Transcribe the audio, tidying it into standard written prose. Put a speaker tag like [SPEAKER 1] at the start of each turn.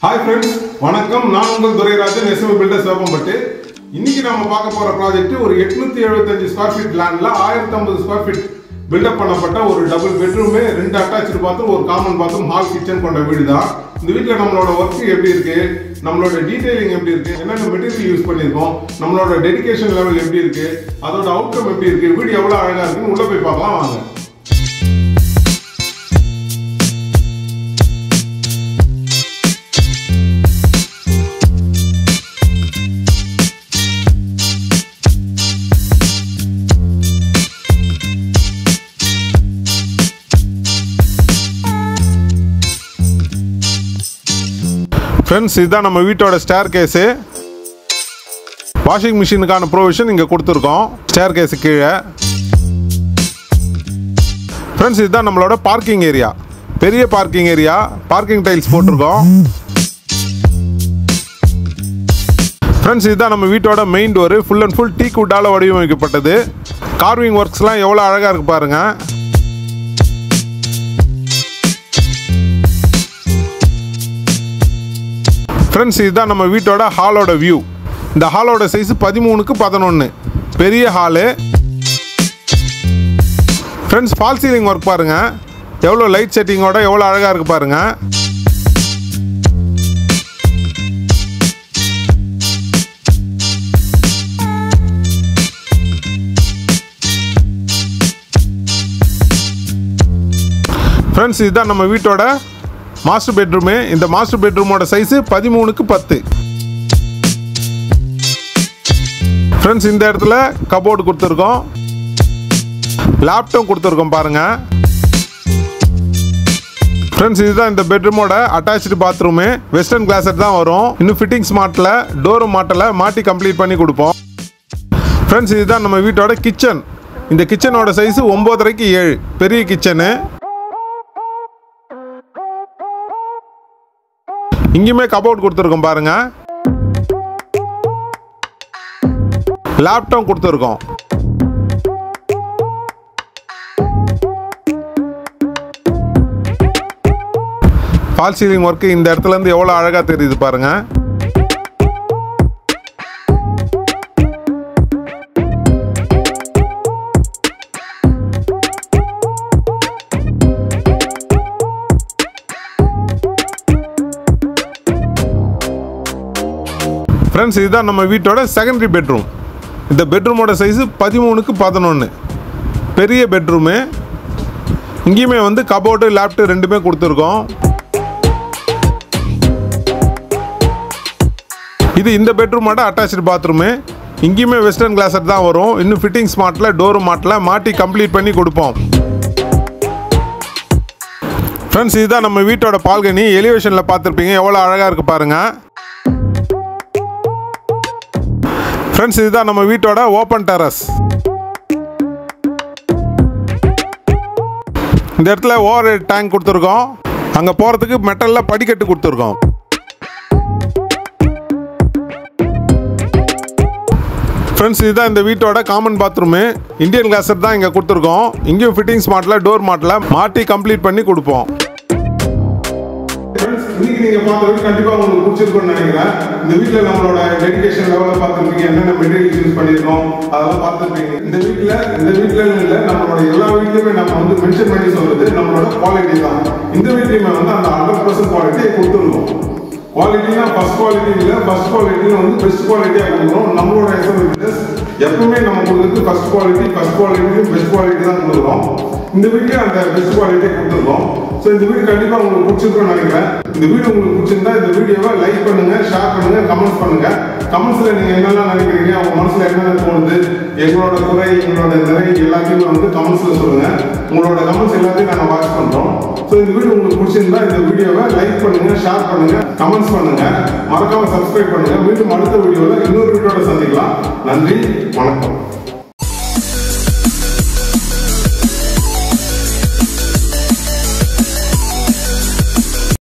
[SPEAKER 1] Hi friends, வணக்கம். நான் உங்கள் துரைராஜன் எஸ்எம் பில்டர்ஸ் வேப்பம்பட்டு. இன்னைக்கு நாம பார்க்க போற ப்ராஜெக்ட் ஒரு 875 ஸ்கொயர் ஃபீட் லேண்ட்ல 1050 ஸ்கொயர் ஃபீட் பில்டப் பண்ணப்பட்ட ஒரு டபுள் பெட்ரூம், ரெண்டு அட்டாச்டு பாத்ரூம், ஒரு காமன் பாத்ரூம், ஹால் கிச்சன் கொண்ட வீடு தான். இந்த வீட்ல நம்மளோட ஒர்க் எப்படி இருக்கு, நம்மளோட டீடைலிங் எப்படி இருக்கு, என்னென்ன மெட்டீரியல் யூஸ் பண்ணிருக்கோம், நம்மளோட டெடிகேஷன் லெவல் எப்படி இருக்கு, அதோட அவுட்கம் எப்படி இருக்கு, வீடு எவ்வளவு அழகா இருக்குன்னு உள்ள போய் பார்க்கலாம் வாங்க. Friends, இதுதான் நம்ம வீட்டோட ஸ்டேர் கேஸு. வாஷிங் மிஷினுக்கான ப்ரொவிஷன் இங்கே கொடுத்துருக்கோம் ஸ்டேர் கேஸு கீழே. ஃப்ரெண்ட்ஸ், இதுதான் நம்மளோட பார்க்கிங் ஏரியா, பெரிய பார்க்கிங் ஏரியா. பார்க்கிங் டைல்ஸ் போட்டிருக்கோம். ஃப்ரெண்ட்ஸ், இதுதான் நம்ம வீட்டோட main door. Full and full teak வுட்டால் வடிவமைக்கப்பட்டது. கார்விங் ஒர்க்ஸ்லாம் எவ்வளோ அழகாக இருக்குது பாருங்கள். ஃப்ரெண்ட்ஸ், இதுதான் நம்ம வீட்டோட ஹாலோட வியூ. இந்த ஹாலோட சைஸ் 13x11, பெரிய hall. Friends, fall ceiling work பாருங்கள், எவ்வளோ லைட் செட்டிங்கோட எவ்வளோ அழகாக இருக்குது பாருங்கள். ஃப்ரெண்ட்ஸ், இதுதான் நம்ம வீட்டோட மாஸ்டர் பெட்ரூமு. இந்த மாஸ்டர் பெட்ரூமோட சைஸு 13x10. ஃப்ரெண்ட்ஸ், இந்த இடத்துல கபோர்டு கொடுத்துருக்கோம், லேப்டாப் கொடுத்துருக்கோம் பாருங்க. ஃப்ரெண்ட்ஸ், இதுதான் இந்த பெட்ரூமோட அட்டாச்சு பாத்ரூமு. வெஸ்டர்ன் கிளாஸட் தான் வரும். இன்னும் ஃபிட்டிங்ஸ் மாட்டல, டோரும் மாட்டல, மாட்டி கம்ப்ளீட் பண்ணி கொடுப்போம். ஃப்ரெண்ட்ஸ், இதுதான் நம்ம வீட்டோட கிச்சன். இந்த கிச்சனோட சைஸு 9.5x7, பெரிய கிச்சனு. இங்கேயுமே கபோர்ட் கொடுத்துருக்கோம் பாருங்க, லேப்டாப் கொடுத்துருக்கோம். ஃபால் சீலிங் ஒர்க் இந்த இடத்துல இருந்து எவ்வளோ அழகாக தெரியுது பாருங்க. ஃப்ரெண்ட்ஸ், இதுதான் நம்ம வீட்டோட செகண்டரி பெட்ரூம். இந்த பெட்ரூமோட சைஸு 13x11, பெரிய பெட்ரூமு. இங்கேயுமே வந்து கபோர்டு, லேப்டாப் ரெண்டுமே கொடுத்துருக்கோம். இது இந்த பெட்ரூமோட அட்டாச்சு பாத்ரூமு. இங்கேயுமே வெஸ்டர்ன் கிளாஸட் தான் வரும். இன்னும் ஃபிட்டிங்ஸ் மாட்டல, டோரும் மாட்டல, மாட்டி கம்ப்ளீட் பண்ணி கொடுப்போம். ஃப்ரெண்ட்ஸ், இதுதான் நம்ம வீட்டோட பால்கனி. எலிவேஷனில் பார்த்துருப்பீங்க, எவ்வளோ அழகாக இருக்குது பாருங்கள். ஃப்ரெண்ட்ஸ், இதுதான் நம்ம வீட்டோட ஓப்பன் டெரஸ். இந்த இடத்துல ஓவர் ஹெட் டேங்க் கொடுத்துருக்கோம். அங்கே போகிறதுக்கு மெட்டலில் படிக்கட்டு கொடுத்துருக்கோம். ஃப்ரெண்ட்ஸ், இதுதான் இந்த வீட்டோட காமன் பாத்ரூமு. இந்தியன் கிளாஸட் தான் இங்கே கொடுத்துருக்கோம். இங்கேயும் ஃபிட்டிங்ஸ் மாட்டல, டோர் மாட்டல, மாட்டி கம்ப்ளீட் பண்ணி கொடுப்போம். இன்னைக்கு நீங்க பார்த்த வீடு கண்டிப்பா உங்களுக்கு பிடிச்சிருக்கும்னு நினைக்கிறேன். இந்த வீட்டுல நம்மளோட டெடிகேஷன் லெவல பார்த்துருப்பீங்க, என்னென்ன மெட்டீரியல் யூஸ் பண்ணிருக்கோம் அதெல்லாம் பார்த்துருப்பீங்க. இந்த வீட்டுல இல்ல, நம்மளோட எல்லா வீட்லயுமே நம்ம வந்து மென்ஷன் பண்ணி சொல்றது நம்மளோட குவாலிட்டி தான். இந்த வீட்லயுமே வந்து அந்த 100% குவாலிட்டியை கொடுத்துருக்கோம். குவாலிட்டினா ஃபர்ஸ்ட் குவாலிட்டி இல்லை, ஃபர்ஸ்ட் குவாலிட்டின்னு வந்து பெஸ்ட் குவாலிட்டியாக கொடுக்குறோம். நம்மளோட எஸ்எம் பில்டர்ஸ் எப்பவுமே நம்ம கொடுக்குறது ஃபர்ஸ்ட் குவாலிட்டியும் பெஸ்ட் குவாலிட்டி தான் கொடுக்குறோம். இந்த வீட்லயே அந்த பெஸ்ட் குவாலிட்டியை கொடுத்துருக்கோம். ஸோ இந்த வீடு கண்டிப்பாக உங்களுக்கு பிடிச்சிருக்கும்னு நினைக்கிறேன். இந்த வீடு உங்களுக்கு பிடிச்சிருந்தா இந்த வீடியோவை லைக் பண்ணுங்க, ஷேர் பண்ணுங்க, கமெண்ட்ஸ் பண்ணுங்க. கமெண்ட்ஸ்ல நீங்க என்னெல்லாம் நினைக்கிறீங்க, உங்க மனசுல என்னென்ன தோணுது, எங்களோட குறை, எங்களோட நிறை எல்லாத்தையும் வந்து கமெண்ட்ஸ்ல சொல்லுங்க. உங்களோட கமெண்ட்ஸ் எல்லாத்தையும் நாங்கள் வாட்ச் பண்றோம். ஸோ இந்த வீடியோ உங்களுக்கு பிடிச்சிருந்தா இந்த வீடியோவை லைக் பண்ணுங்க, ஷேர் பண்ணுங்க, கமெண்ட்ஸ் பண்ணுங்க, மறக்காம சப்ஸ்கிரைப் பண்ணுங்க. மீண்டும் அடுத்த வீடியோவில் இன்னொரு வீடியோட சந்திக்கலாம். நன்றி, வணக்கம்.